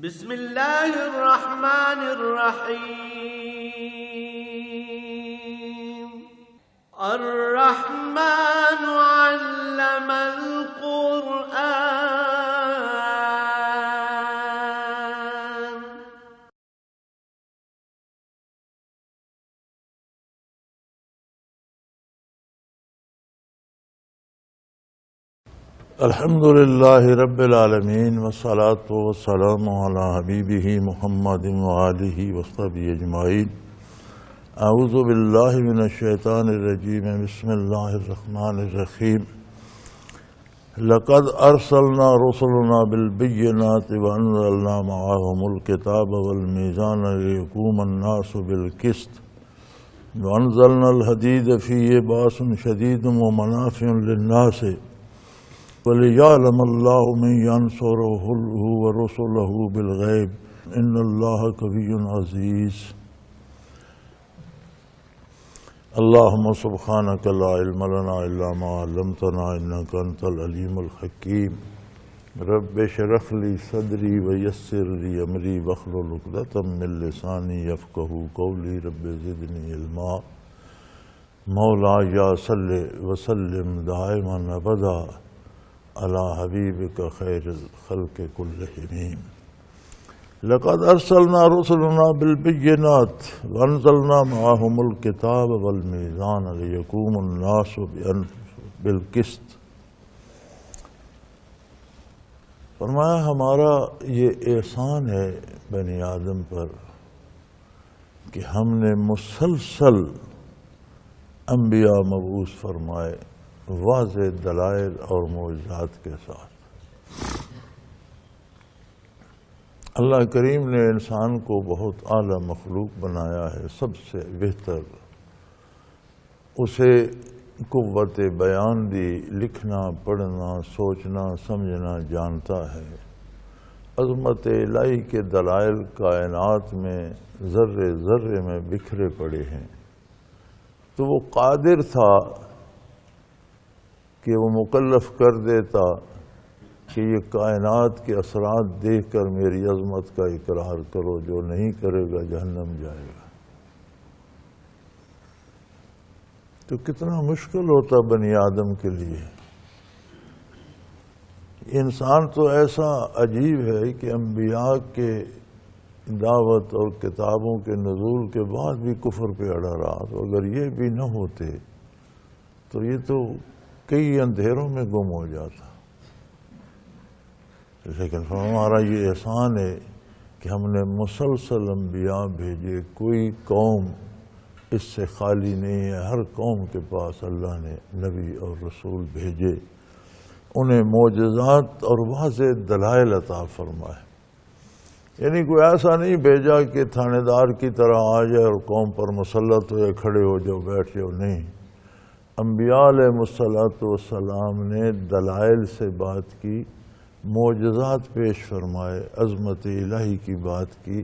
بسم اللہ الرحمن الرحیم الرحمن علم القرآن الحمد للہ رب العالمین والصلاة والسلام علی حبیبہ محمد وآلہ وصحبہ اجمعین۔ اعوذ باللہ من الشیطان الرجیم، بسم اللہ الرحمن الرحیم۔ لقد ارسلنا رسلنا بالبینات وانزلنا معهم الکتاب والمیزان لیقوم الناس بالقسط وانزلنا الحدید فیہ باس شدید ومنافع للناس وَلِيَعْلَمَ اللَّهُ مَن يَنصُرُهُ وَرُسُلَهُ بِالْغَيْبِ إِنَّ اللَّهَ قَوِيٌّ عَزِيزٌ۔ اللهم سبحانك لا علم لنا إلا ما علمتنا إنك أنت العليم الحكيم۔ رب اشرح لي صدري ويسر لي أمري واحلل عقدة من لساني يفقهوا قولي رب زدني علما۔ مولاي صل وسلم دائما أبدا علی حبیبک خیر الخلق کلہم۔ لقد ارسلنا رسلنا بالبینات وانزلنا معهم الکتاب والمیزان لیقوم الناس بالقسط۔ فرمایا ہمارا یہ احسان ہے بنی آدم پر کہ ہم نے مسلسل انبیاء مبعوث فرمائے واضح دلائل اور معجزات کے ساتھ۔ اللہ کریم نے انسان کو بہت اعلیٰ مخلوق بنایا ہے، سب سے بہتر۔ اسے قوت بیان دی، لکھنا پڑھنا سوچنا سمجھنا جانتا ہے۔ عظمت الہی کے دلائل کائنات میں ذرے ذرے میں بکھرے پڑے ہیں، تو وہ قادر تھا کہ وہ مکلف کر دیتا کہ یہ کائنات کے اثرات دیکھ کر میری عظمت کا اقرار کرو، جو نہیں کرے گا جہنم جائے گا۔ تو کتنا مشکل ہوتا بنی آدم کے لیے۔ انسان تو ایسا عجیب ہے کہ انبیاء کے دعوت اور کتابوں کے نزول کے بعد بھی کفر پہ اڑا رہا، تو اگر یہ بھی نہ ہوتے تو یہ تو کئی اندھیروں میں گم ہو جاتا۔ لیکن ہمارا یہ احسان ہے کہ ہم نے مسلسل انبیاء بھیجے، کوئی قوم اس سے خالی نہیں ہے۔ ہر قوم کے پاس اللہ نے نبی اور رسول بھیجے، انہیں معجزات اور واضح دلائل عطا فرمائے۔ یعنی کوئی ایسا نہیں بھیجا کہ تھانے دار کی طرح آ جائے اور قوم پر مسلط ہو جائے، کھڑے ہو جاؤ بیٹھ جاؤ، نہیں۔ انبیاء علیہ السلام نے دلائل سے بات کی، معجزات پیش فرمائے، عظمت الہی کی بات کی،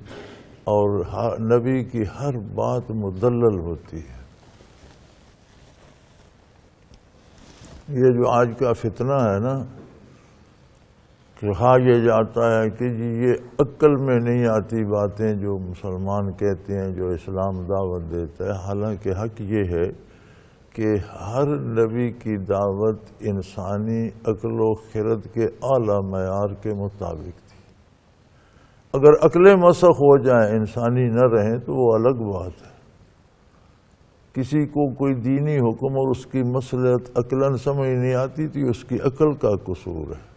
اور نبی کی ہر بات مدلل ہوتی ہے۔ یہ جو آج کا فتنہ ہے نا کہ کہا یہ جاتا ہے کہ جی یہ عقل میں نہیں آتی باتیں جو مسلمان کہتے ہیں، جو اسلام دعوت دیتا ہے، حالانکہ حق یہ ہے کہ ہر نبی کی دعوت انسانی عقل و خرد کے اعلیٰ معیار کے مطابق تھی۔ اگر عقلیں مسخ ہو جائیں، انسانی نہ رہیں، تو وہ الگ بات ہے۔ کسی کو کوئی دینی حکم اور اس کی مصلحت عقلاً سمجھ نہیں آتی تو اس کی عقل کا قصور ہے۔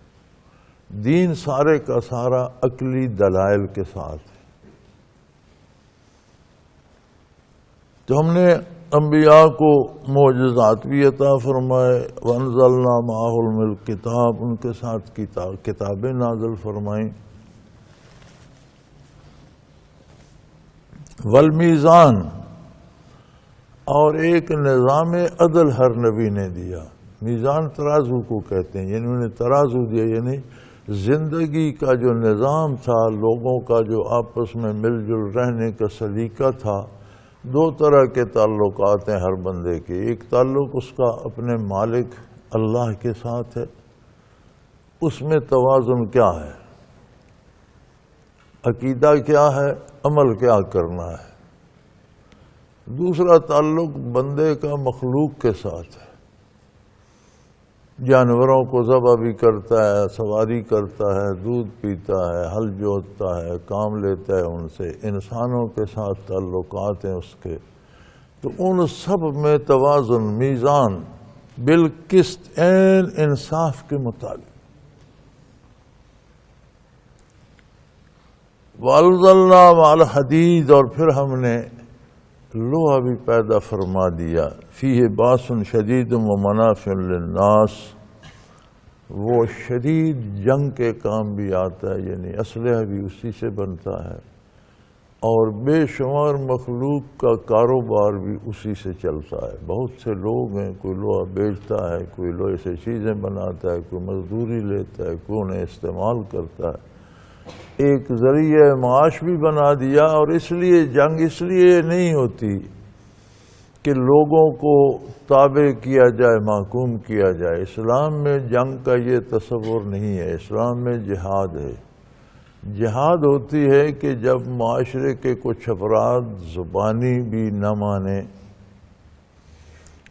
دین سارے کا سارا عقلی دلائل کے ساتھ ہے۔ تو ہم نے انبیاء کو معجزات بھی عطا فرمائے، وانزلنا معهم الکتاب، ان کے ساتھ کتابیں نازل فرمائیں، والمیزان، اور ایک نظام عدل ہر نبی نے دیا۔ میزان ترازو کو کہتے ہیں، یعنی انہیں ترازو دیا، یعنی زندگی کا جو نظام تھا، لوگوں کا جو آپس میں مل جل رہنے کا سلیقہ تھا۔ دو طرح کے تعلقات ہیں ہر بندے کے، ایک تعلق اس کا اپنے مالک اللہ کے ساتھ ہے، اس میں توازن کیا ہے؟ عقیدہ کیا ہے، عمل کیا کرنا ہے۔ دوسرا تعلق بندے کا مخلوق کے ساتھ ہے، جانوروں کو ذبح بھی کرتا ہے، سواری کرتا ہے، دودھ پیتا ہے، ہل جوتتا ہے، کام لیتا ہے ان سے، انسانوں کے ساتھ تعلقات ہیں اس کے، تو ان سب میں توازن، میزان بالقسط عین انصاف کے مطابق۔ وَأَنزَلْنَا مَعَ الْحَدِيدِ، اور پھر ہم نے لوہا بھی پیدا فرما دیا، فِيهِ بَأْسٌ شَدِيدٌ وَمَنَافِعُ لِلنَّاسِ، وہ شدید جنگ کے کام بھی آتا ہے، یعنی اسلحہ بھی اسی سے بنتا ہے، اور بے شمار مخلوق کا کاروبار بھی اسی سے چلتا ہے۔ بہت سے لوگ ہیں، کوئی لوہا بیچتا ہے، کوئی لوہے سے چیزیں بناتا ہے، کوئی مزدوری لیتا ہے، کوئی انہیں استعمال کرتا ہے، ایک ذریعہ معاش بھی بنا دیا۔ اور اس لیے جنگ اس لیے نہیں ہوتی کہ لوگوں کو تابع کیا جائے، محکوم کیا جائے۔ اسلام میں جنگ کا یہ تصور نہیں ہے، اسلام میں جہاد ہے۔ جہاد ہوتی ہے کہ جب معاشرے کے کچھ افراد زبانی بھی نہ مانیں،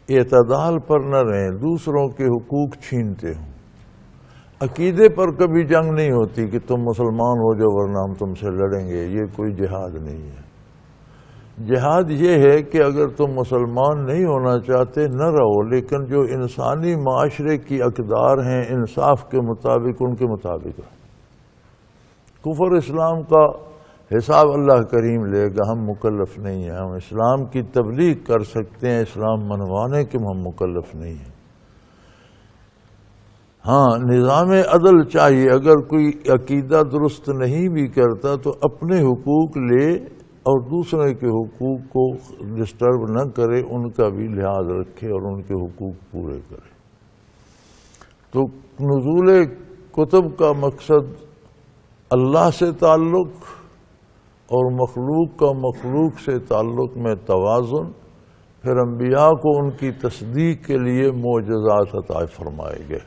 اعتدال پر نہ رہیں، دوسروں کے حقوق چھینتے ہوں۔ عقیدے پر کبھی جنگ نہیں ہوتی کہ تم مسلمان ہو جاؤ ورنہ ہم تم سے لڑیں گے، یہ کوئی جہاد نہیں ہے۔ جہاد یہ ہے کہ اگر تم مسلمان نہیں ہونا چاہتے نہ رہو، لیکن جو انسانی معاشرے کی اقدار ہیں انصاف کے مطابق ان کے مطابق رہو۔ کفر اسلام کا حساب اللہ کریم لے گا، ہم مکلف نہیں ہیں۔ ہم اسلام کی تبلیغ کر سکتے ہیں، اسلام منوانے کے ہم مکلف نہیں ہیں۔ ہاں، نظام عدل چاہیے، اگر کوئی عقیدہ درست نہیں بھی کرتا تو اپنے حقوق لے اور دوسرے کے حقوق کو ڈسٹرب نہ کرے، ان کا بھی لحاظ رکھے اور ان کے حقوق پورے کرے۔ تو نزول کتب کا مقصد اللہ سے تعلق اور مخلوق کا مخلوق سے تعلق میں توازن، پھر انبیاء کو ان کی تصدیق کے لیے معجزات عطا فرمائے گئے۔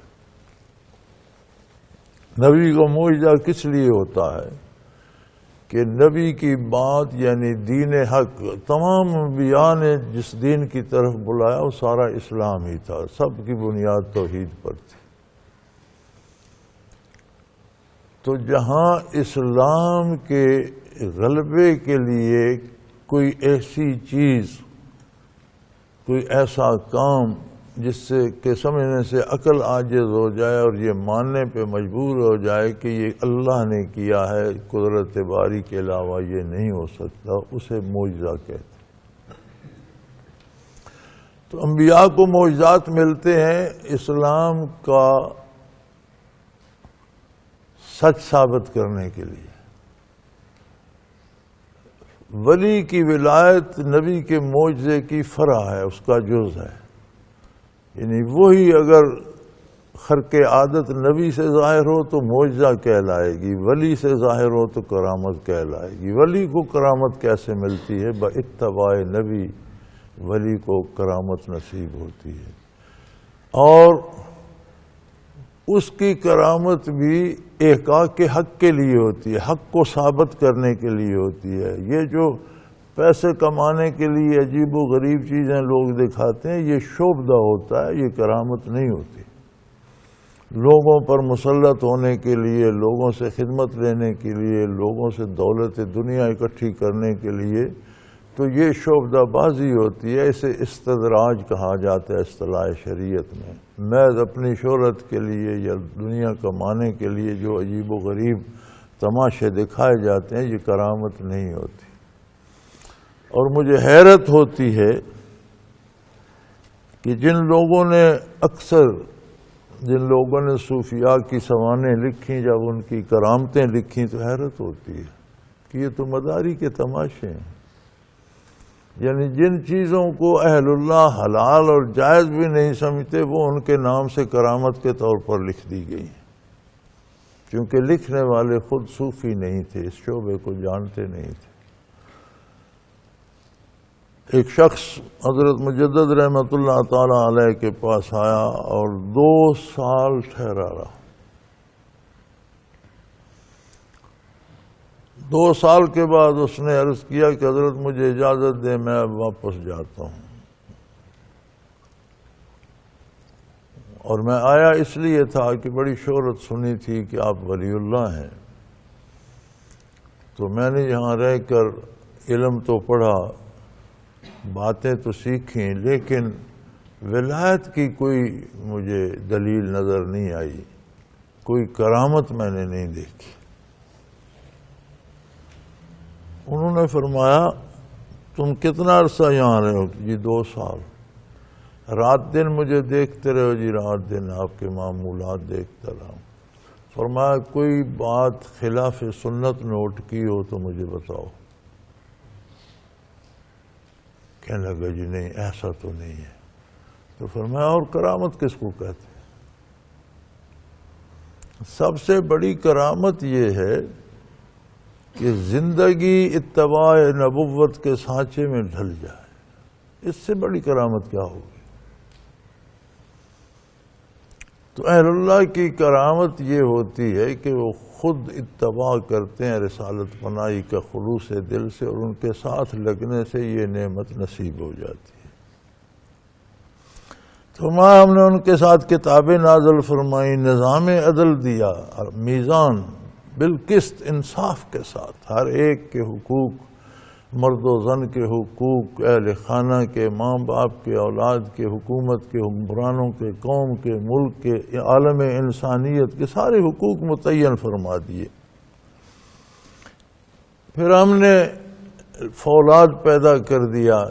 نبی کو معجزہ کس لیے ہوتا ہے کہ نبی کی بات یعنی دین حق، تمام انبیاء نے جس دین کی طرف بلایا وہ سارا اسلام ہی تھا، سب کی بنیاد توحید پر تھی۔ تو جہاں اسلام کے غلبے کے لیے کوئی ایسی چیز، کوئی ایسا کام جس سے کہ سمجھنے سے عقل عاجز ہو جائے اور یہ ماننے پہ مجبور ہو جائے کہ یہ اللہ نے کیا ہے، قدرت باری کے علاوہ یہ نہیں ہو سکتا، اسے معجزہ کہتے ہیں۔ تو انبیاء کو معجزات ملتے ہیں اسلام کا سچ ثابت کرنے کے لیے۔ ولی کی ولایت نبی کے معجزے کی فرع ہے، اس کا جز ہے، یعنی وہی اگر خرق عادت نبی سے ظاہر ہو تو معجزہ کہلائے گی، ولی سے ظاہر ہو تو کرامت کہلائے گی۔ ولی کو کرامت کیسے ملتی ہے؟ باتباع نبی ولی کو کرامت نصیب ہوتی ہے، اور اس کی کرامت بھی احقاق کے حق کے لیے ہوتی ہے، حق کو ثابت کرنے کے لیے ہوتی ہے۔ یہ جو پیسے کمانے کے لیے عجیب و غریب چیزیں لوگ دکھاتے ہیں، یہ شعبدہ ہوتا ہے، یہ کرامت نہیں ہوتی۔ لوگوں پر مسلط ہونے کے لیے، لوگوں سے خدمت لینے کے لیے، لوگوں سے دولت دنیا اکٹھی کرنے کے لیے تو یہ شعبدہ بازی ہوتی ہے، اسے استدراج کہا جاتا ہے اصطلاح شریعت میں۔ محض اپنی شہرت کے لیے یا دنیا کمانے کے لیے جو عجیب و غریب تماشے دکھائے جاتے ہیں، یہ کرامت نہیں ہوتی۔ اور مجھے حیرت ہوتی ہے کہ جن لوگوں نے جن لوگوں نے صوفیاء کی سوانح لکھی، جب ان کی کرامتیں لکھی تو حیرت ہوتی ہے کہ یہ تو مداری کے تماشے ہیں۔ یعنی جن چیزوں کو اہل اللہ حلال اور جائز بھی نہیں سمجھتے، وہ ان کے نام سے کرامت کے طور پر لکھ دی گئی ہیں، کیونکہ لکھنے والے خود صوفی نہیں تھے، اس شعبے کو جانتے نہیں تھے۔ ایک شخص حضرت مجدد رحمۃ اللہ تعالی علیہ کے پاس آیا اور 2 سال ٹھہرا رہا۔ 2 سال کے بعد اس نے عرض کیا کہ حضرت مجھے اجازت دیں، میں اب واپس جاتا ہوں۔ اور میں آیا اس لیے تھا کہ بڑی شہرت سنی تھی کہ آپ ولی اللہ ہیں، تو میں نے یہاں رہ کر علم تو پڑھا، باتیں تو سیکھیں، لیکن ولایت کی کوئی مجھے دلیل نظر نہیں آئی، کوئی کرامت میں نے نہیں دیکھی۔ انہوں نے فرمایا تم کتنا عرصہ یہاں رہے ہو؟ جی 2 سال۔ رات دن مجھے دیکھتے رہو؟ جی رات دن آپ کے معمولات دیکھتا رہا۔ فرمایا کوئی بات خلاف سنت نوٹ کی ہو تو مجھے بتاؤ۔ کہنے لگا جی نہیں ایسا تو نہیں ہے۔ تو فرمایا اور کرامت کس کو کہتے ہیں؟ سب سے بڑی کرامت یہ ہے کہ زندگی اتباع نبوت کے سانچے میں ڈھل جائے، اس سے بڑی کرامت کیا ہوگی؟ تو اہل اللہ کی کرامت یہ ہوتی ہے کہ وہ خود اتباع کرتے ہیں رسالت پناہی کا خلوص دل سے، اور ان کے ساتھ لگنے سے یہ نعمت نصیب ہو جاتی ہے۔ تو ہم نے ان کے ساتھ کتابیں نازل فرمائی، نظام عدل دیا، میزان بالقسط انصاف کے ساتھ، ہر ایک کے حقوق، مرد و زن کے حقوق، اہل خانہ کے، ماں باپ کے، اولاد کے، حکومت کے، حکمرانوں کے، قوم کے، ملک کے، عالم انسانیت کے سارے حقوق متعین فرما دیے۔ پھر ہم نے فولاد پیدا کر دیا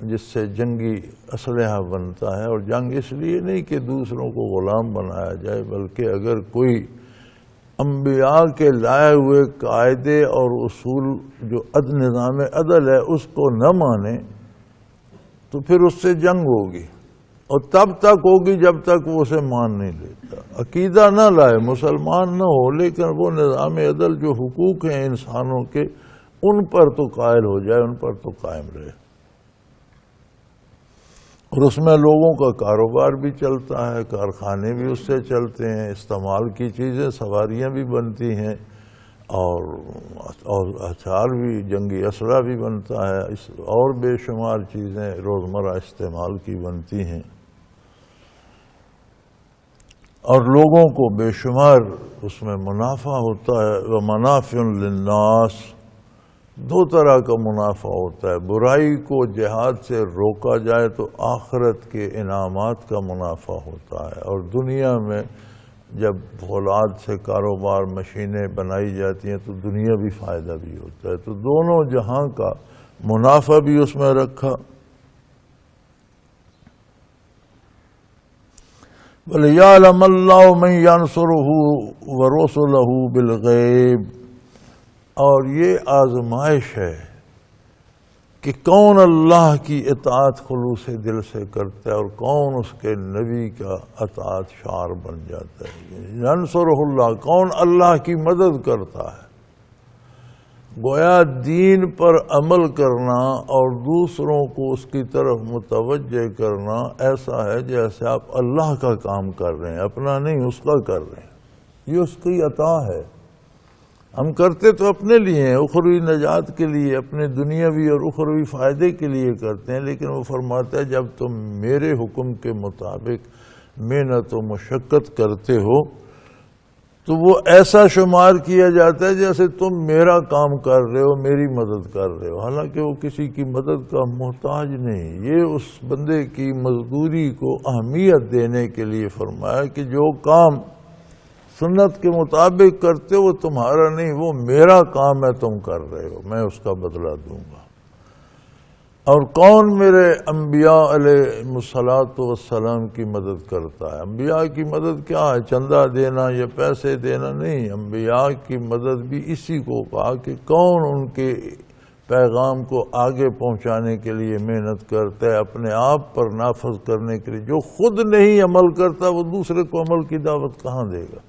جس سے جنگی اسلحہ بنتا ہے، اور جنگ اس لیے نہیں کہ دوسروں کو غلام بنایا جائے، بلکہ اگر کوئی انبیاء کے لائے ہوئے قاعدے اور اصول جو نظام عدل ہے اس کو نہ مانے تو پھر اس سے جنگ ہوگی، اور تب تک ہوگی جب تک وہ اسے مان نہیں لیتا۔ عقیدہ نہ لائے، مسلمان نہ ہو، لیکن وہ نظام عدل جو حقوق ہیں انسانوں کے ان پر تو قائل ہو جائے، ان پر تو قائم رہے، اور اس میں لوگوں کا کاروبار بھی چلتا ہے، کارخانے بھی اس سے چلتے ہیں، استعمال کی چیزیں سواریاں بھی بنتی ہیں، اور ہتھیار بھی، جنگی اسلحہ بھی بنتا ہے، اور بے شمار چیزیں روزمرہ استعمال کی بنتی ہیں، اور لوگوں کو بے شمار اس میں منافع ہوتا ہے۔ وَمَنَافِعٌ لِلنَّاسِ، 2 طرح کا منافع ہوتا ہے، برائی کو جہاد سے روکا جائے تو آخرت کے انعامات کا منافع ہوتا ہے، اور دنیا میں جب فولاد سے کاروبار مشینیں بنائی جاتی ہیں تو دنیاوی فائدہ بھی ہوتا ہے، تو دونوں جہاں کا منافع بھی اس میں رکھا۔ وَلِيَعْلَمَ اللَّهُ مَن يَنصُرُهُ وَرُسُلَهُ بِالْغَيْبِ، اور یہ آزمائش ہے کہ کون اللہ کی اطاعت خلوص دل سے کرتا ہے اور کون اس کے نبی کا اطاعت شعار بن جاتا ہے۔ ینصرہ اللہ، کون اللہ کی مدد کرتا ہے۔ گویا دین پر عمل کرنا اور دوسروں کو اس کی طرف متوجہ کرنا ایسا ہے جیسے آپ اللہ کا کام کر رہے ہیں، اپنا نہیں، اس کا کر رہے ہیں، یہ اس کی عطا ہے۔ ہم کرتے تو اپنے لیے ہیں، اخروی نجات کے لیے، اپنے دنیاوی اور اخروی فائدے کے لیے کرتے ہیں، لیکن وہ فرماتا ہے جب تم میرے حکم کے مطابق محنت و مشقت کرتے ہو تو وہ ایسا شمار کیا جاتا ہے جیسے تم میرا کام کر رہے ہو، میری مدد کر رہے ہو، حالانکہ وہ کسی کی مدد کا محتاج نہیں۔ یہ اس بندے کی مزدوری کو اہمیت دینے کے لیے فرمایا کہ جو کام سنت کے مطابق کرتے ہو وہ تمہارا نہیں، وہ میرا کام ہے، تم کر رہے ہو، میں اس کا بدلہ دوں گا۔ اور کون میرے انبیاء علیہ الصلاۃ والسلام کی مدد کرتا ہے؟ انبیاء کی مدد کیا ہے؟ چندہ دینا یا پیسے دینا نہیں، انبیاء کی مدد بھی اسی کو کہا کہ کون ان کے پیغام کو آگے پہنچانے کے لیے محنت کرتا ہے، اپنے آپ پر نافذ کرنے کے لیے۔ جو خود نہیں عمل کرتا وہ دوسرے کو عمل کی دعوت کہاں دے گا؟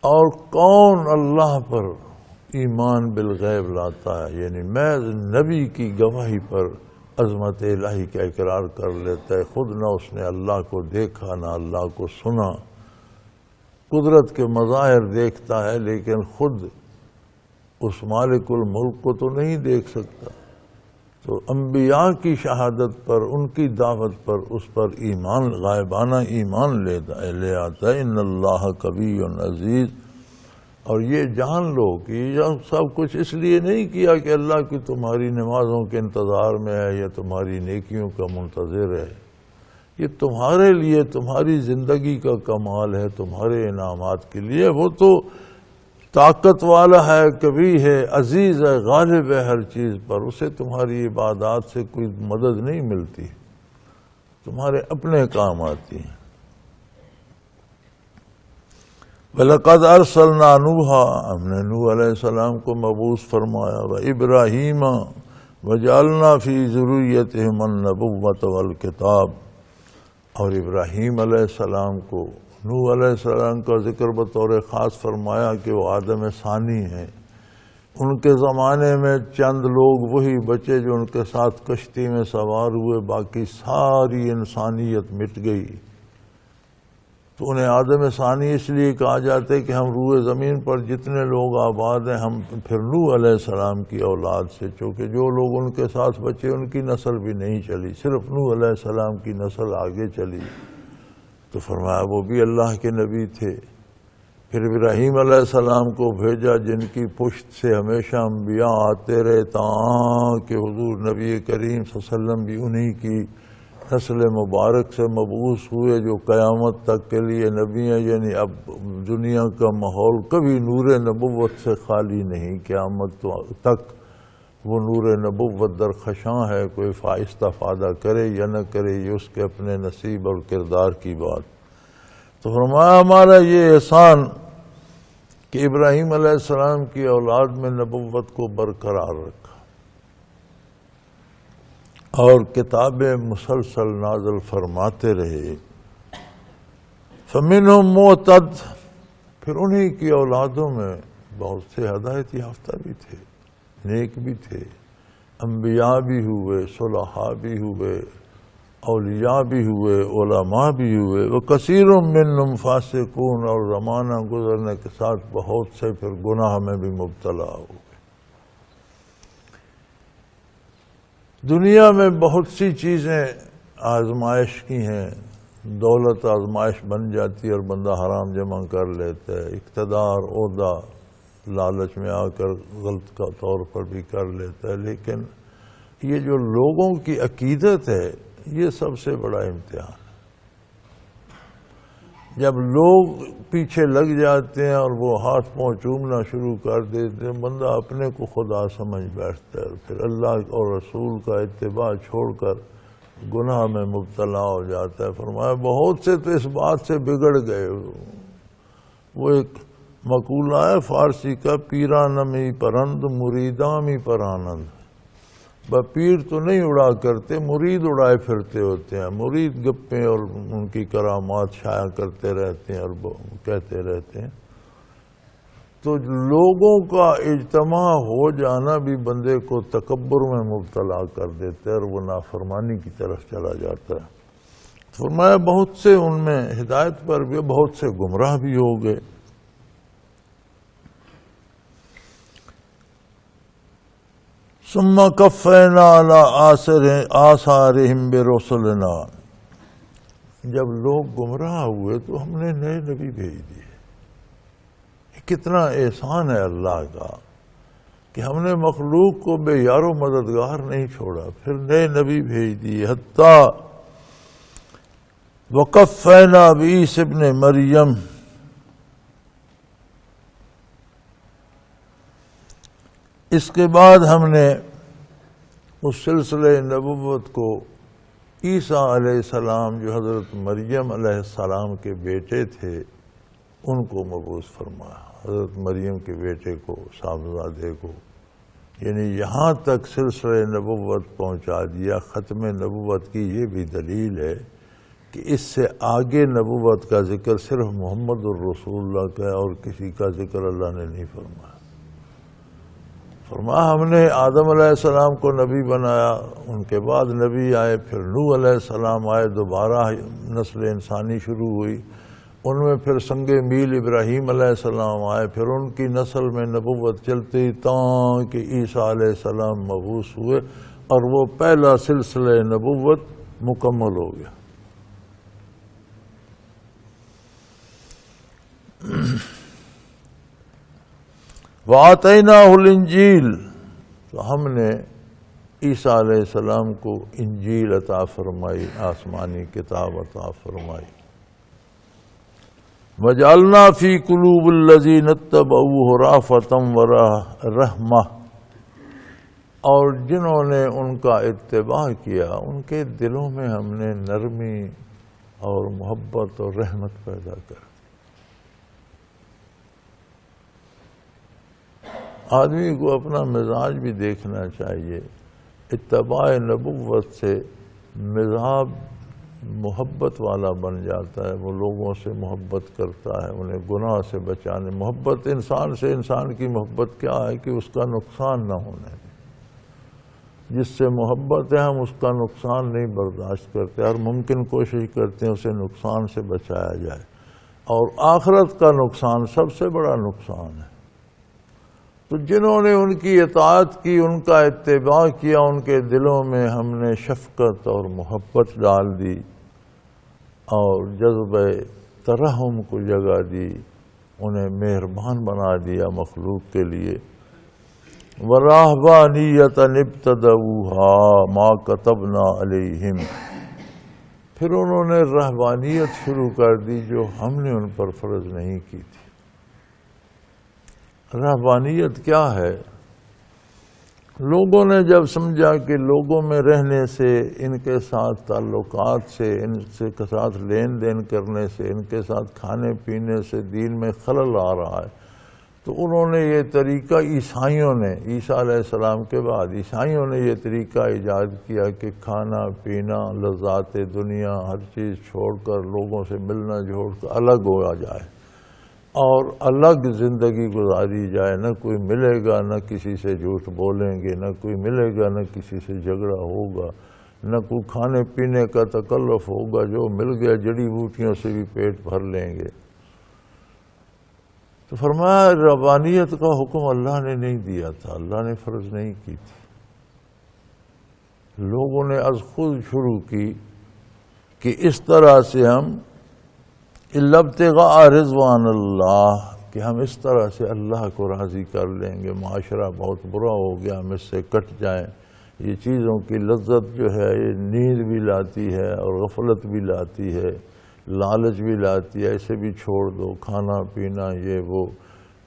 اور کون اللہ پر ایمان بالغیب لاتا ہے، یعنی میں نبی کی گواہی پر عظمت الہی کا اقرار کر لیتا ہے، خود نہ اس نے اللہ کو دیکھا نہ اللہ کو سنا، قدرت کے مظاہر دیکھتا ہے لیکن خود اس مالک الملک کو تو نہیں دیکھ سکتا۔ تو انبیاء کی شہادت پر، ان کی دعوت پر، اس پر ایمان، غائبانہ ایمان لے آتا ہے۔ ان اللہ قوی عزیز۔ اور یہ جان لو کہ یہ سب کچھ اس لیے نہیں کیا کہ اللہ کی تمہاری نمازوں کے انتظار میں ہے یا تمہاری نیکیوں کا منتظر ہے، یہ تمہارے لیے، تمہاری زندگی کا کمال ہے، تمہارے انعامات کے لیے۔ وہ تو طاقت والا ہے، کبھی ہے، عزیز ہے، غالب ہے ہر چیز پر، اسے تمہاری عبادات سے کوئی مدد نہیں ملتی، تمہارے اپنے کام آتی ہیں۔ وَلَقَدْ أَرْسَلْنَا نُوحًا، ہم نے نوح علیہ السلام کو مبعوث فرمایا، وَإِبْرَاهِيمَ وَجَعَلْنَا فِي ذُرِّيَّتِهِمَا النَّبُوَّةَ وَالْكِتَابَ، اور ابراہیم علیہ السلام کو، نوح علیہ السلام کا ذکر بطور خاص فرمایا کہ وہ آدم ثانی ہیں۔ ان کے زمانے میں چند لوگ وہی بچے جو ان کے ساتھ کشتی میں سوار ہوئے، باقی ساری انسانیت مٹ گئی۔ تو انہیں آدم ثانی اس لیے کہا جاتا ہے کہ ہم روئے زمین پر جتنے لوگ آباد ہیں ہم پھر نوح علیہ السلام کی اولاد سے، چونکہ جو لوگ ان کے ساتھ بچے ان کی نسل بھی نہیں چلی، صرف نوح علیہ السلام کی نسل آگے چلی۔ تو فرمایا وہ بھی اللہ کے نبی تھے۔ پھر ابراہیم علیہ السلام کو بھیجا جن کی پشت سے ہمیشہ انبیاء آتے رہے کہ حضور نبی کریم صلی اللہ علیہ وسلم بھی انہی کی نسل مبارک سے مبعوث ہوئے جو قیامت تک کے لیے نبی ہیں۔ یعنی اب دنیا کا ماحول کبھی نور نبوت سے خالی نہیں، قیامت تک وہ نور نبوت درخشاں ہے، کوئی استفادہ کرے یا نہ کرے یہ اس کے اپنے نصیب اور کردار کی بات۔ تو فرمایا ہمارا یہ احسان کہ ابراہیم علیہ السلام کی اولاد میں نبوت کو برقرار رکھا اور کتابیں مسلسل نازل فرماتے رہے۔ فَمِنْهُمْ مُعْتَدٍ، پھر انہی کی اولادوں میں بہت سے ہدایت یافتہ بھی تھے، نیک بھی تھے، انبیاء بھی ہوئے، صلحاء بھی ہوئے، اولیاء بھی ہوئے، علماء بھی ہوئے۔ وَكَثِيرٌ مِّنْهُمْ فَاسِقُونَ، اور زمانہ گزرنے کے ساتھ بہت سے پھر گناہ میں بھی مبتلا ہوئے۔ دنیا میں بہت سی چیزیں آزمائش کی ہیں، دولت آزمائش بن جاتی ہے اور بندہ حرام جمع کر لیتا ہے، اقتدار، عہدہ لالچ میں آ کر غلط کا طور پر بھی کر لیتا ہے، لیکن یہ جو لوگوں کی عقیدت ہے یہ سب سے بڑا امتحان ہے۔ جب لوگ پیچھے لگ جاتے ہیں اور وہ ہاتھ پاؤں چومنا شروع کر دیتے ہیں، بندہ اپنے کو خدا سمجھ بیٹھتا ہے اور پھر اللہ اور رسول کا اتباع چھوڑ کر گناہ میں مبتلا ہو جاتا ہے۔ فرمایا بہت سے تو اس بات سے بگڑ گئے۔ وہ ایک مقولہ ہے فارسی کا، پیرانمی پرند مریدامی پر آنند۔ پیر تو نہیں اڑا کرتے، مرید اڑائے پھرتے ہوتے ہیں، مرید گپیں اور ان کی کرامات شائع کرتے رہتے ہیں اور کہتے رہتے ہیں۔ تو لوگوں کا اجتماع ہو جانا بھی بندے کو تکبر میں مبتلا کر دیتا ہے اور وہ نافرمانی کی طرف چلا جاتا ہے۔ فرمایا بہت سے ان میں ہدایت پر بھی، بہت سے گمراہ بھی ہو گئے۔ ثم کفینا علی آثارہم برسلنا، جب لوگ گمراہ ہوئے تو ہم نے نئے نبی بھیج دیے۔ کتنا احسان ہے اللہ کا کہ ہم نے مخلوق کو بے یار و مددگار نہیں چھوڑا، پھر نئے نبی بھیج دیے۔ حتیٰ وقفینا بعیسی ابن مریم، اس کے بعد ہم نے اس سلسلہ نبوت کو عیسیٰ علیہ السلام جو حضرت مریم علیہ السلام کے بیٹے تھے ان کو مبعوث فرمایا، حضرت مریم کے بیٹے کو، صاحبزادے کو، یعنی یہاں تک سلسلہ نبوت پہنچا دیا۔ ختم نبوت کی یہ بھی دلیل ہے کہ اس سے آگے نبوت کا ذکر صرف محمد الرسول اللہ کا ہے اور کسی کا ذکر اللہ نے نہیں فرمایا۔ فرمایا ہم نے آدم علیہ السلام کو نبی بنایا، ان کے بعد نبی آئے، پھر نوح علیہ السلام آئے، دوبارہ نسل انسانی شروع ہوئی، ان میں پھر سنگ میل ابراہیم علیہ السلام آئے، پھر ان کی نسل میں نبوت چلتی تاں کہ عیسیٰ علیہ السلام مبعوث ہوئے اور وہ پہلا سلسلہ نبوت مکمل ہو گیا۔ وَآتَيْنَاهُ الْإِنْجِيلَ، تو ہم نے عیسیٰ علیہ السلام کو انجیل عطا فرمائی، آسمانی کتاب عطا فرمائی۔ وَجَعَلْنَا فِي قُلُوبِ الَّذِينَ اتَّبَعُوهُ رَأْفَةً وَرَحْمَةً، اور جنہوں نے ان کا اتباع کیا ان کے دلوں میں ہم نے نرمی اور محبت اور رحمت پیدا کر۔ آدمی کو اپنا مزاج بھی دیکھنا چاہیے، اتباع نبوت سے مزاج محبت والا بن جاتا ہے، وہ لوگوں سے محبت کرتا ہے، انہیں گناہ سے بچانے۔ محبت انسان سے، انسان کی محبت کیا ہے کہ اس کا نقصان نہ ہونے، جس سے محبت ہے ہم اس کا نقصان نہیں برداشت کرتے، ہر ممکن کوشش کرتے ہیں اسے نقصان سے بچایا جائے، اور آخرت کا نقصان سب سے بڑا نقصان ہے۔ تو جنہوں نے ان کی اطاعت کی، ان کا اتباع کیا، ان کے دلوں میں ہم نے شفقت اور محبت ڈال دی اور جذبہ ترحم کو جگہ دی، انہیں مہربان بنا دیا مخلوق کے لیے۔ وَرَهْبَانِيَّةً ابْتَدَعُوهَا مَا كَتَبْنَا عَلَيْهِمْ، پھر انہوں نے رہبانیت شروع کر دی جو ہم نے ان پر فرض نہیں کی تھی۔ رہبانیت کیا ہے؟ لوگوں نے جب سمجھا کہ لوگوں میں رہنے سے، ان کے ساتھ تعلقات سے، ان کے ساتھ لین دین کرنے سے، ان کے ساتھ کھانے پینے سے دین میں خلل آ رہا ہے، تو انہوں نے یہ طریقہ، عیسائیوں نے، عیسیٰ علیہ السلام کے بعد عیسائیوں نے یہ طریقہ ایجاد کیا کہ کھانا پینا، لذات دنیا، ہر چیز چھوڑ کر لوگوں سے ملنا جوڑ کر الگ ہو جائے اور الگ زندگی گزاری جائے۔ نہ کوئی ملے گا، نہ کسی سے جھوٹ بولیں گے، نہ کوئی ملے گا، نہ کسی سے جھگڑا ہوگا، نہ کوئی کھانے پینے کا تکلف ہوگا، جو مل گیا جڑی بوٹیوں سے بھی پیٹ بھر لیں گے۔ تو فرمایا ربانیت کا حکم اللہ نے نہیں دیا تھا، اللہ نے فرض نہیں کی تھی، لوگوں نے از خود شروع کی کہ اس طرح سے ہم الا ابتغاء رضوان اللہ، کہ ہم اس طرح سے اللہ کو راضی کر لیں گے، معاشرہ بہت برا ہو گیا، ہم اس سے کٹ جائیں۔ یہ چیزوں کی لذت جو ہے یہ نیند بھی لاتی ہے اور غفلت بھی لاتی ہے، لالچ بھی لاتی ہے، اسے بھی چھوڑ دو، کھانا پینا یہ وہ،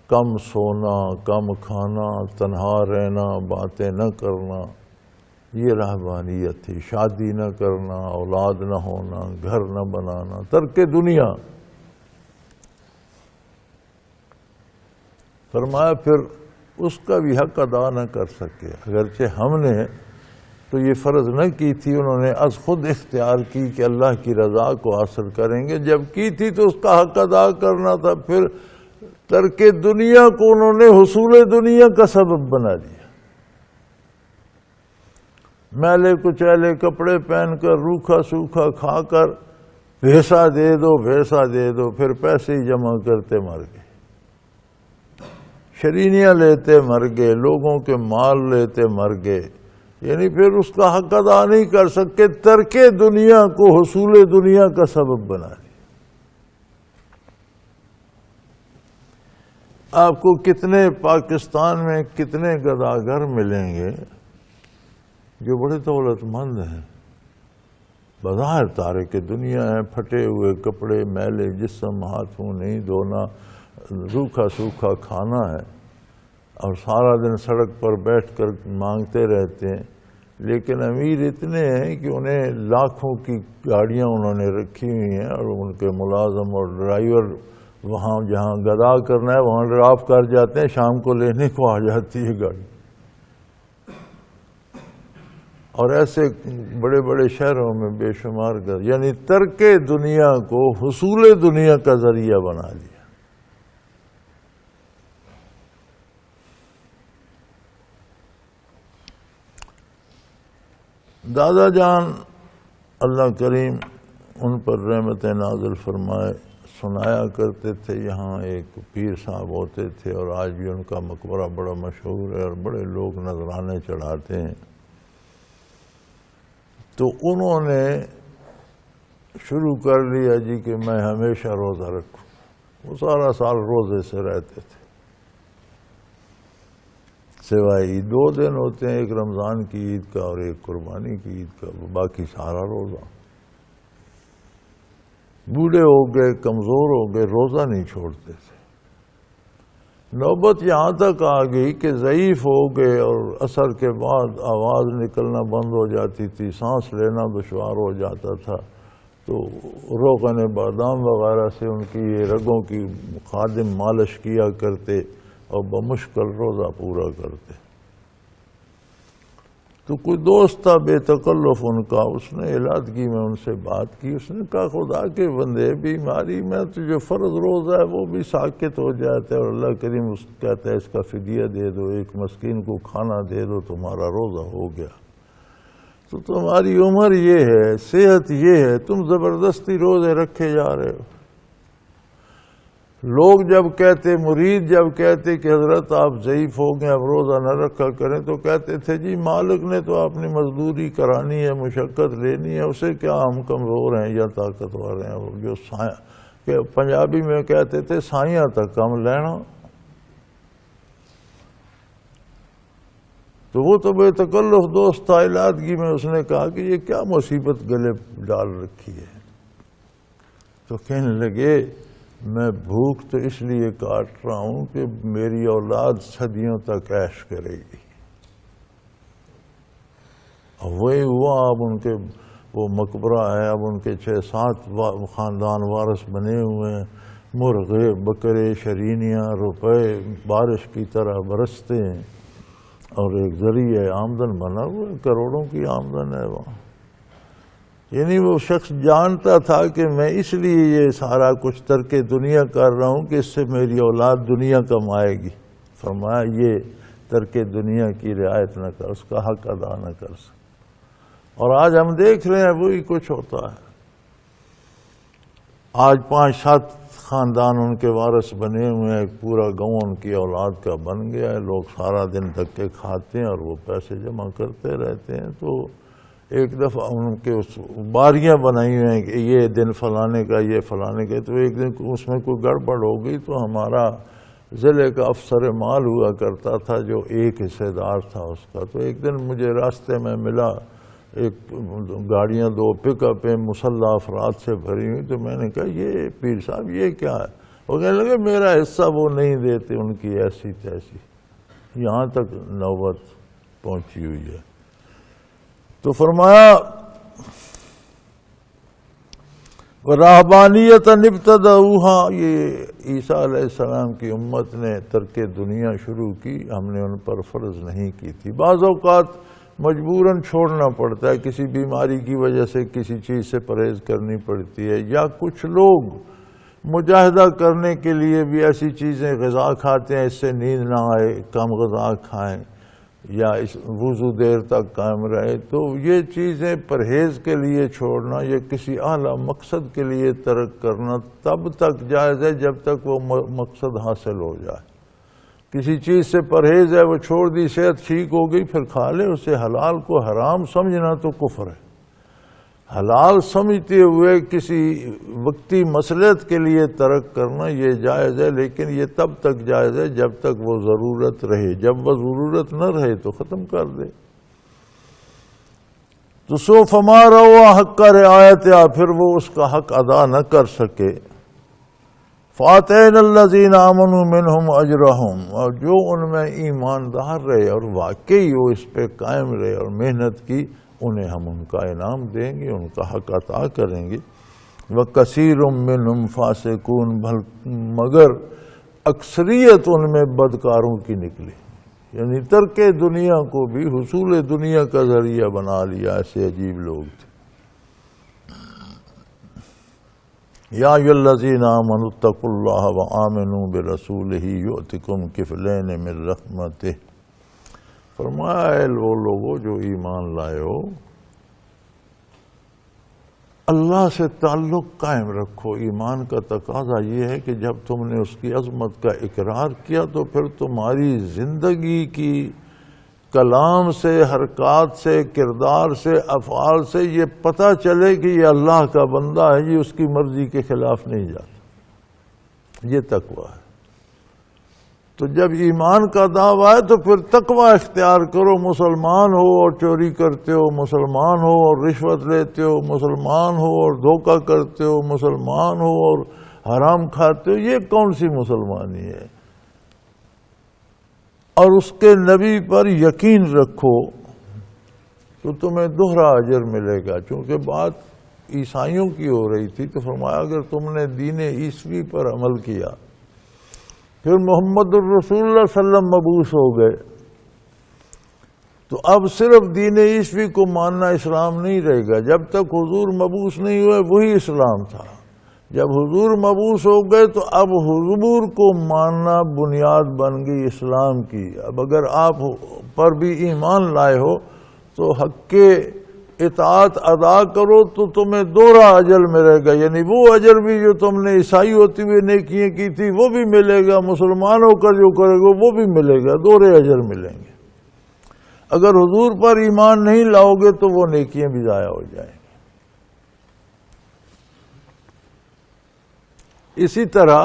کم سونا، کم کھانا، تنہا رہنا، باتیں نہ کرنا، یہ رہبانیت تھی۔ شادی نہ کرنا، اولاد نہ ہونا، گھر نہ بنانا، ترک دنیا۔ فرمایا پھر اس کا بھی حق ادا نہ کر سکے، اگرچہ ہم نے تو یہ فرض نہ کی تھی، انہوں نے از خود اختیار کی کہ اللہ کی رضا کو حاصل کریں گے، جب کی تھی تو اس کا حق ادا کرنا تھا۔ پھر ترک دنیا کو انہوں نے حصول دنیا کا سبب بنا دیا، میلے کچیلے کپڑے پہن کر، روکھا سوکھا کھا کر، بھیسا دے دو بھیسا دے دو، پھر پیسے ہی جمع کرتے مر گئے، شرینیاں لیتے مر گئے، لوگوں کے مال لیتے مر گئے، یعنی پھر اس کا حق ادا نہیں کر سکے، ترک دنیا کو حصول دنیا کا سبب بنا دیا۔ آپ کو کتنے پاکستان میں کتنے گداگر ملیں گے جو بڑے دولت مند ہیں، بظاہر تارک دنیا ہیں، پھٹے ہوئے کپڑے، میلے جسم، ہاتھوں نہیں دھونا، روکھا سوکھا کھانا ہے، اور سارا دن سڑک پر بیٹھ کر مانگتے رہتے ہیں، لیکن امیر اتنے ہیں کہ انہیں لاکھوں کی گاڑیاں انہوں نے رکھی ہوئی ہیں، اور ان کے ملازم اور ڈرائیور وہاں جہاں گدا کرنا ہے وہاں ڈراپ کر جاتے ہیں، شام کو لینے کو آ جاتی ہے گاڑی۔ اور ایسے بڑے بڑے شہروں میں بے شمار یعنی ترک دنیا کو حصول دنیا کا ذریعہ بنا لیا۔ دادا جان اللہ کریم ان پر رحمت نازل فرمائے سنایا کرتے تھے، یہاں ایک پیر صاحب ہوتے تھے اور آج بھی ان کا مقبرہ بڑا مشہور ہے اور بڑے لوگ نذرانے چڑھاتے ہیں۔ تو انہوں نے شروع کر لیا جی کہ میں ہمیشہ روزہ رکھوں، وہ سارا سال روزے سے رہتے تھے، سوائے 2 دن ہوتے ہیں، ایک رمضان کی عید کا اور ایک قربانی کی عید کا، باقی سارا روزہ۔ بوڑھے ہو گئے، کمزور ہو گئے، روزہ نہیں چھوڑتے تھے۔ نوبت یہاں تک آ گئی کہ ضعیف ہو گئے اور عصر کے بعد آواز نکلنا بند ہو جاتی تھی، سانس لینا دشوار ہو جاتا تھا، تو روغن بادام وغیرہ سے ان کی یہ رگوں کی خادم مالش کیا کرتے اور بمشکل روزہ پورا کرتے۔ تو کوئی دوست تھا بے تکلف ان کا، اس نے علادگی میں ان سے بات کی، اس نے کہا خدا کے بندے بیماری میں تو جو فرض روزہ ہے وہ بھی ساکت ہو جاتا ہے، اور اللہ کریم اس کہتا ہے اس کا فدیہ دے دو، ایک مسکین کو کھانا دے دو، تمہارا روزہ ہو گیا۔ تو تمہاری عمر یہ ہے، صحت یہ ہے، تم زبردستی روزے رکھے جا رہے ہو۔ لوگ جب کہتے، مرید جب کہتے کہ حضرت آپ ضعیف ہو گئے اب روزہ نہ رکھا کریں، تو کہتے تھے جی مالک نے تو اپنی مزدوری کرانی ہے، مشقت لینی ہے، اسے کیا ہم کمزور ہیں یا طاقتور ہیں؟ اور جو کہ پنجابی میں کہتے تھے سائیاں تک کم لینا۔ تو وہ تو بے تکلف دوست تھا، علادگی میں اس نے کہا کہ یہ کیا مصیبت گلے ڈال رکھی ہے؟ تو کہنے لگے میں بھوک تو اس لیے کاٹ رہا ہوں کہ میری اولاد صدیوں تک عیش کرے گی۔ اب وہی ہوا، اب ان کے وہ مقبرہ ہے، اب ان کے 6-7 خاندان وارث بنے ہوئے ہیں، مرغے، بکرے، شرینیاں، روپے بارش کی طرح برستے ہیں، اور ایک ذریعہ آمدن بنا ہوا ہے، کروڑوں کی آمدن ہے وہاں۔ یعنی وہ شخص جانتا تھا کہ میں اس لیے یہ سارا کچھ ترک دنیا کر رہا ہوں کہ اس سے میری اولاد دنیا کمائے گی۔ فرمایا یہ ترک دنیا کی رعایت نہ کر، اس کا حق ادا نہ کر سکے۔ اور آج ہم دیکھ رہے ہیں وہی کچھ ہوتا ہے۔ آج 5-7 خاندان ان کے وارث بنے ہوئے ہیں، ایک پورا گاؤں ان کی اولاد کا بن گیا ہے، لوگ سارا دن دھکے کھاتے ہیں اور وہ پیسے جمع کرتے رہتے ہیں۔ تو ایک دفعہ ان کے باریاں بنائی ہوئی ہیں کہ یہ دن فلانے کا، یہ فلانے کا، تو ایک دن اس میں کوئی گڑبڑ ہو گئی، تو ہمارا ضلع کا افسر مال ہوا کرتا تھا جو ایک حصے دار تھا اس کا، تو ایک دن مجھے راستے میں ملا، ایک گاڑیاں 2 پک اپیں مسلح افراد سے بھری ہوئی، تو میں نے کہا یہ پیر صاحب یہ کیا ہے؟ وہ کہنے لگے میرا حصہ وہ نہیں دیتے، ان کی ایسی تیسی۔ یہاں تک نوبت پہنچی ہوئی ہے۔ تو فرمایا رہبانیت ابتدعوها، یہ عیسیٰ علیہ السلام کی امت نے ترک دنیا شروع کی، ہم نے ان پر فرض نہیں کی تھی۔ بعض اوقات مجبوراً چھوڑنا پڑتا ہے، کسی بیماری کی وجہ سے کسی چیز سے پرہیز کرنی پڑتی ہے، یا کچھ لوگ مجاہدہ کرنے کے لیے بھی ایسی چیزیں غذا کھاتے ہیں اس سے نیند نہ آئے، کم غذا کھائیں یا وضو دیر تک قائم رہے، تو یہ چیزیں پرہیز کے لیے چھوڑنا یا کسی اعلیٰ مقصد کے لیے ترک کرنا تب تک جائز ہے جب تک وہ مقصد حاصل ہو جائے۔ کسی چیز سے پرہیز ہے، وہ چھوڑ دی، صحت ٹھیک ہو گئی، پھر کھا لے، اسے حلال کو حرام سمجھنا تو کفر ہے۔ حلال سمجھتے ہوئے کسی وقتی مصلحت کے لیے ترک کرنا یہ جائز ہے، لیکن یہ تب تک جائز ہے جب تک وہ ضرورت رہے، جب وہ ضرورت نہ رہے تو ختم کر دے۔ تو سو فما روا حق کا رعایت، یا پھر وہ اس کا حق ادا نہ کر سکے، فاتین الذین آمنوا منہم اجرہم، اور جو ان میں ایماندار رہے اور واقعی وہ اس پہ قائم رہے اور محنت کی، انہیں ہم ان کا انعام دیں گے، ان کا حق عطا کریں گے۔ وَكَثِيرٌ مِّنْهُمْ فَاسِقُونَ، مگر اکثریت ان میں بدکاروں کی نکلی، یعنی ترک دنیا کو بھی حصول دنیا کا ذریعہ بنا لیا، ایسے عجیب لوگ تھے۔ یا ایھا الذین آمنوا اتقوا اللہ وآمنوا برسولہ یؤتکم کفلین من رحمتہ، فرمایا اے وہ لوگوں جو ایمان لائے ہو، اللہ سے تعلق قائم رکھو۔ ایمان کا تقاضا یہ ہے کہ جب تم نے اس کی عظمت کا اقرار کیا تو پھر تمہاری زندگی کی کلام سے، حرکات سے، کردار سے، افعال سے یہ پتہ چلے کہ یہ اللہ کا بندہ ہے، یہ اس کی مرضی کے خلاف نہیں جاتا۔ یہ تقویٰ ہے۔ تو جب ایمان کا دعویٰ ہے تو پھر تقویٰ اختیار کرو۔ مسلمان ہو اور چوری کرتے ہو، مسلمان ہو اور رشوت لیتے ہو، مسلمان ہو اور دھوکہ کرتے ہو، مسلمان ہو اور حرام کھاتے ہو، یہ کون سی مسلمانی ہے؟ اور اس کے نبی پر یقین رکھو تو تمہیں دوہرا اجر ملے گا۔ چونکہ بات عیسائیوں کی ہو رہی تھی تو فرمایا اگر تم نے دین عیسوی پر عمل کیا، پھر محمد الرسول اللہ صلی اللہ علیہ وسلم مبعوث ہو گئے، تو اب صرف دین عیسوی کو ماننا اسلام نہیں رہے گا۔ جب تک حضور مبعوث نہیں ہوئے وہی اسلام تھا۔ جب حضور مبعوث ہو گئے تو اب حضور کو ماننا بنیاد بن گئی اسلام کی۔ اب اگر آپ پر بھی ایمان لائے ہو تو حق کے اطاعت ادا کرو تو تمہیں دوہرا اجر ملے گا، یعنی وہ اجر بھی جو تم نے عیسائی ہوتے ہوئے نیکیاں کی تھی وہ بھی ملے گا، مسلمان ہو کر جو کرے گا وہ بھی ملے گا، دوہرے اجر ملیں گے۔ اگر حضور پر ایمان نہیں لاؤ گے تو وہ نیکیاں بھی ضائع ہو جائیں گی۔ اسی طرح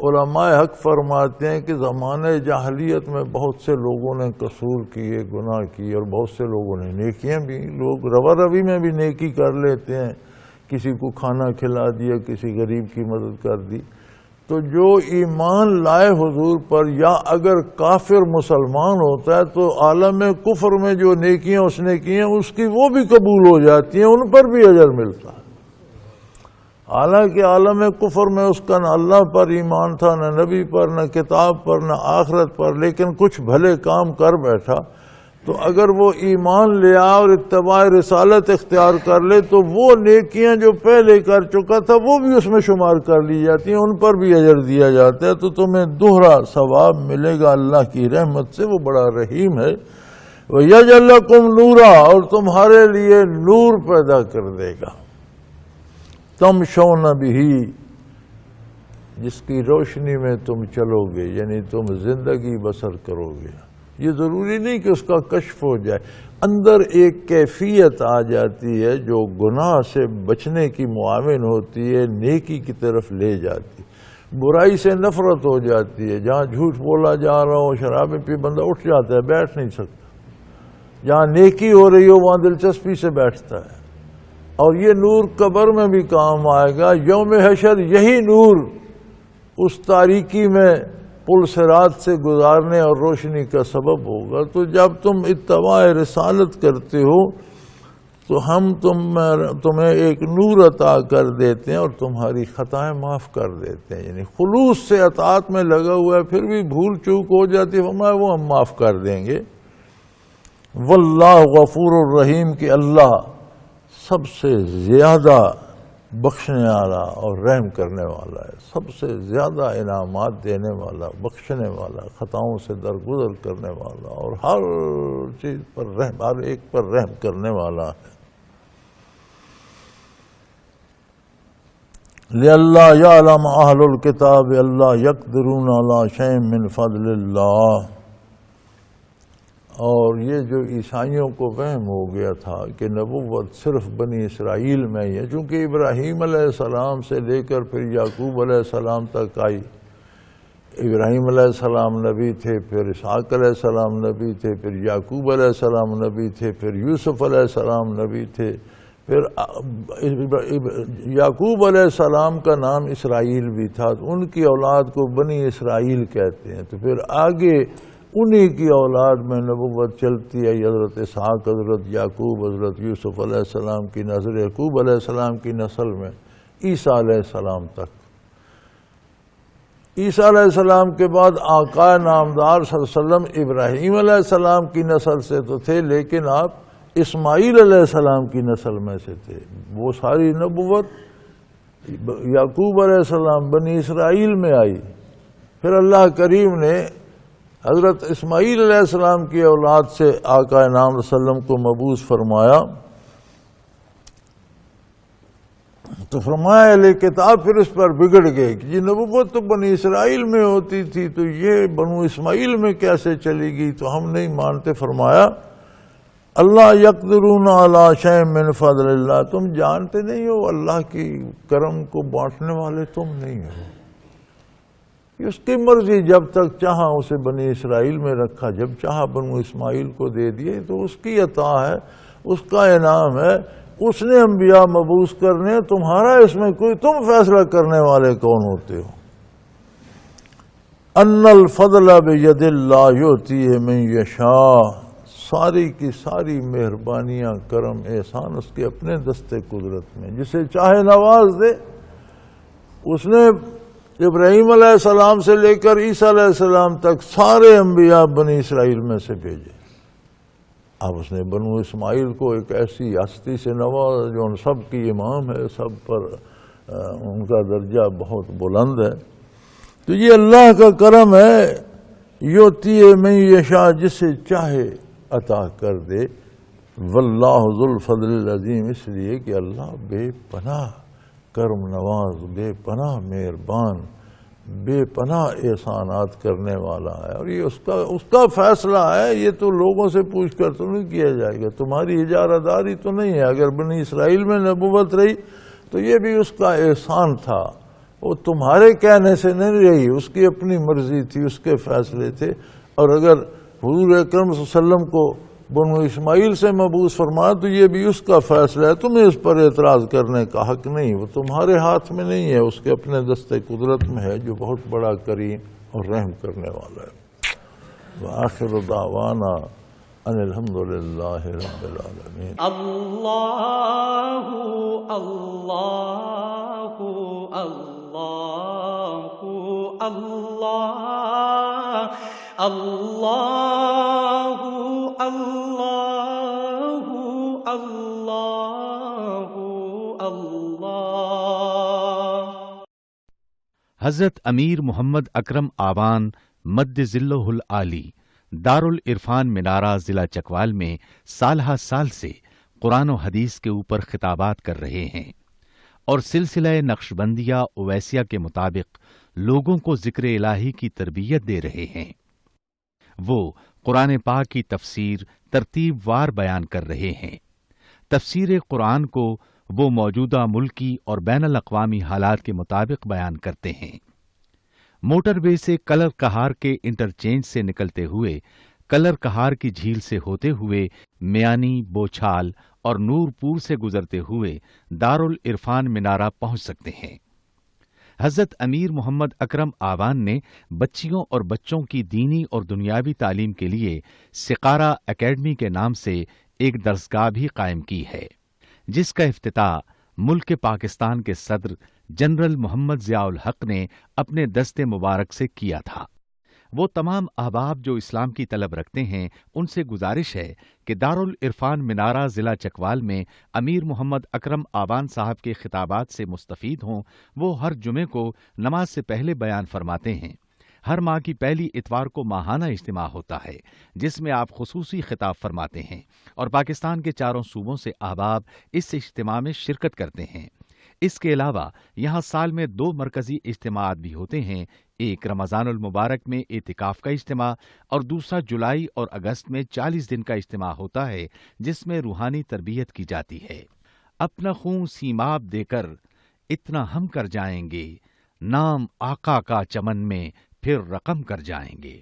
علماء حق فرماتے ہیں کہ زمانہ جاہلیت میں بہت سے لوگوں نے قصور کیے، گناہ کیے، اور بہت سے لوگوں نے نیکیاں بھی، لوگ روا روی میں بھی نیکی کر لیتے ہیں، کسی کو کھانا کھلا دیا، کسی غریب کی مدد کر دی۔ تو جو ایمان لائے حضور پر یا اگر کافر مسلمان ہوتا ہے تو عالم کفر میں جو نیکیاں اس نے کی ہیں اس کی وہ بھی قبول ہو جاتی ہیں، ان پر بھی اجر ملتا ہے۔ حالانکہ عالم کفر میں اس کا نہ اللہ پر ایمان تھا، نہ نبی پر، نہ کتاب پر، نہ آخرت پر، لیکن کچھ بھلے کام کر بیٹھا، تو اگر وہ ایمان لے آ اور اتباع رسالت اختیار کر لے تو وہ نیکیاں جو پہلے کر چکا تھا وہ بھی اس میں شمار کر لی جاتی ہیں، ان پر بھی اجر دیا جاتا ہے۔ تو تمہیں دوہرا ثواب ملے گا اللہ کی رحمت سے، وہ بڑا رحیم ہے۔ وَيَجْعَلْ لَكُمْ نُورًا، اور تمہارے لیے نور پیدا کر دے گا۔ تمشون بہ، جس کی روشنی میں تم چلو گے، یعنی تم زندگی بسر کرو گے۔ یہ ضروری نہیں کہ اس کا کشف ہو جائے، اندر ایک کیفیت آ جاتی ہے جو گناہ سے بچنے کی معاون ہوتی ہے، نیکی کی طرف لے جاتی، برائی سے نفرت ہو جاتی ہے۔ جہاں جھوٹ بولا جا رہا ہو، شرابیں پی بندہ اٹھ جاتا ہے، بیٹھ نہیں سکتا۔ جہاں نیکی ہو رہی ہو وہاں دلچسپی سے بیٹھتا ہے۔ اور یہ نور قبر میں بھی کام آئے گا، یوم حشر یہی نور اس تاریکی میں پل صراط سے گزارنے اور روشنی کا سبب ہوگا۔ تو جب تم اتباع رسالت کرتے ہو تو ہم تمہیں ایک نور عطا کر دیتے ہیں اور تمہاری خطائیں معاف کر دیتے ہیں، یعنی خلوص سے اطاعت میں لگا ہوا ہے، پھر بھی بھول چوک ہو جاتی ہے، وہ ہم معاف کر دیں گے۔ واللہ غفور الرحیم، کہ اللہ سب سے زیادہ بخشنے والا اور رحم کرنے والا ہے، سب سے زیادہ انعامات دینے والا، بخشنے والا، خطاؤں سے درگزر کرنے والا، اور ہر چیز پر رحم، ہر ایک پر رحم کرنے والا ہے۔ لِأَلَّا يَعْلَمَ أَهْلُ الْكِتَابِ أَلَّا يَقْدِرُونَ عَلَىٰ شَيْءٍ مِّن فَضْلِ اللَّهِ۔ اور یہ جو عیسائیوں کو وہم ہو گیا تھا کہ نبوت صرف بنی اسرائیل میں ہی ہے، چونکہ ابراہیم علیہ السلام سے لے کر پھر یعقوب علیہ السلام تک آئی۔ ابراہیم علیہ السلام نبی تھے، پھر اسحاق علیہ السلام نبی تھے، پھر یعقوب علیہ السلام نبی تھے، پھر یوسف علیہ السلام نبی تھے، پھر یعقوب علیہ السلام کا نام اسرائیل بھی تھا، ان کی اولاد کو بنی اسرائیل کہتے ہیں۔ تو پھر آگے انہی کی اولاد میں نبوت چلتی ہے، حضرت اسحاق، حضرت یعقوب، حضرت یوسف علیہ السلام کی نسل، یعقوب علیہ السلام کی نسل میں عیسیٰ علیہ السلام تک۔ عیسیٰ علیہ السلام کے بعد آقا نامدار صلی اللہ علیہ وسلم ابراہیم علیہ السلام کی نسل سے تو تھے، لیکن آپ اسماعیل علیہ السلام کی نسل میں سے تھے۔ وہ ساری نبوت یعقوب علیہ السلام بنی اسرائیل میں آئی، پھر اللہ کریم نے حضرت اسماعیل علیہ السلام کی اولاد سے آقا نام صلی اللہ علیہ وسلم کو مبعوث فرمایا۔ تو فرمایا اہل کتاب پھر اس پر بگڑ گئے کہ جی نبوت تو بنی اسرائیل میں ہوتی تھی تو یہ بنو اسماعیل میں کیسے چلی گئی، تو ہم نہیں مانتے۔ فرمایا اللہ یقدرون علی شیء من فضل اللہ، تم جانتے نہیں ہو اللہ کی کرم کو بانٹنے والے تم نہیں ہو، اس کی مرضی، جب تک چاہا اسے بنی اسرائیل میں رکھا، جب چاہا بنو اسماعیل کو دے دیے، تو اس کی عطا ہے، اس کا انعام ہے، اس نے انبیاء مبعوث کرنے، تمہارا اس میں کوئی، تم فیصلہ کرنے والے کون ہوتے ہو؟ ان الفضل بید اللہ یؤتیہ من یشاء، ساری کی ساری مہربانیاں، کرم، احسان اس کے اپنے دستے قدرت میں، جسے چاہے نواز دے۔ اس نے ابراہیم علیہ السلام سے لے کر عیسیٰ علیہ السلام تک سارے انبیاء بنی اسرائیل میں سے بھیجے، اب اس نے بنو اسماعیل کو ایک ایسی ہستی سے نوازا جو ان سب کی امام ہے، سب پر ان کا درجہ بہت بلند ہے۔ تو یہ اللہ کا کرم ہے، یؤتی من یشاء، جسے چاہے عطا کر دے، واللہ ذو الفضل العظیم، اس لیے کہ اللہ بے پناہ کرم نواز، بے پناہ مہربان، بے پناہ احسانات کرنے والا ہے، اور یہ اس کا فیصلہ ہے، یہ تو لوگوں سے پوچھ کر تو نہیں کیا جائے گا، تمہاری اجارہ داری تو نہیں ہے۔ اگر بنی اسرائیل میں نبوت رہی تو یہ بھی اس کا احسان تھا، وہ تمہارے کہنے سے نہیں رہی، اس کی اپنی مرضی تھی، اس کے فیصلے تھے۔ اور اگر حضور اکرم صلی اللہ علیہ وسلم کو بنو اسماعیل سے مبعوث فرمایا تو یہ بھی اس کا فیصلہ ہے، تمہیں اس پر اعتراض کرنے کا حق نہیں، وہ تمہارے ہاتھ میں نہیں ہے، اس کے اپنے دستے قدرت میں ہے، جو بہت بڑا کریم اور رحم کرنے والا ہے۔ وآخر دعوانا ان الحمدللہ رب العالمین۔ اللہ اللہ اللہ اللہ اللہ اللہ اللہ۔ حضرت امیر محمد اکرم آوان مد ظلہ العالی دارالعرفان منارہ ضلع چکوال میں سالہ سال سے قرآن و حدیث کے اوپر خطابات کر رہے ہیں اور سلسلہ نقشبندیہ اویسیہ کے مطابق لوگوں کو ذکر الہی کی تربیت دے رہے ہیں۔ وہ قرآن پاک کی تفسیر ترتیب وار بیان کر رہے ہیں۔ تفسیر قرآن کو وہ موجودہ ملکی اور بین الاقوامی حالات کے مطابق بیان کرتے ہیں۔ موٹر وے سے کلر کہار کے انٹرچینج سے نکلتے ہوئے، کلر کہار کی جھیل سے ہوتے ہوئے، میانی، بوچھال اور نورپور سے گزرتے ہوئے دارالعرفان منارہ پہنچ سکتے ہیں۔ حضرت امیر محمد اکرم آوان نے بچیوں اور بچوں کی دینی اور دنیاوی تعلیم کے لیے سقارہ اکیڈمی کے نام سے ایک درسگاہ بھی قائم کی ہے، جس کا افتتاح ملک پاکستان کے صدر جنرل محمد ضیاء الحق نے اپنے دست مبارک سے کیا تھا۔ وہ تمام احباب جو اسلام کی طلب رکھتے ہیں ان سے گزارش ہے کہ دارالعرفان منارہ ضلع چکوال میں امیر محمد اکرم آوان صاحب کے خطابات سے مستفید ہوں۔ وہ ہر جمعے کو نماز سے پہلے بیان فرماتے ہیں۔ ہر ماہ کی پہلی اتوار کو ماہانہ اجتماع ہوتا ہے جس میں آپ خصوصی خطاب فرماتے ہیں اور پاکستان کے چاروں صوبوں سے احباب اس اجتماع میں شرکت کرتے ہیں۔ اس کے علاوہ یہاں سال میں 2 مرکزی اجتماعات بھی ہوتے ہیں، ایک رمضان المبارک میں اعتکاف کا اجتماع اور دوسرا جولائی اور اگست میں 40 دن کا اجتماع ہوتا ہے جس میں روحانی تربیت کی جاتی ہے۔ اپنا خون سیماب دے کر اتنا ہم کر جائیں گے، نام آقا کا چمن میں پھر رقم کر جائیں گے۔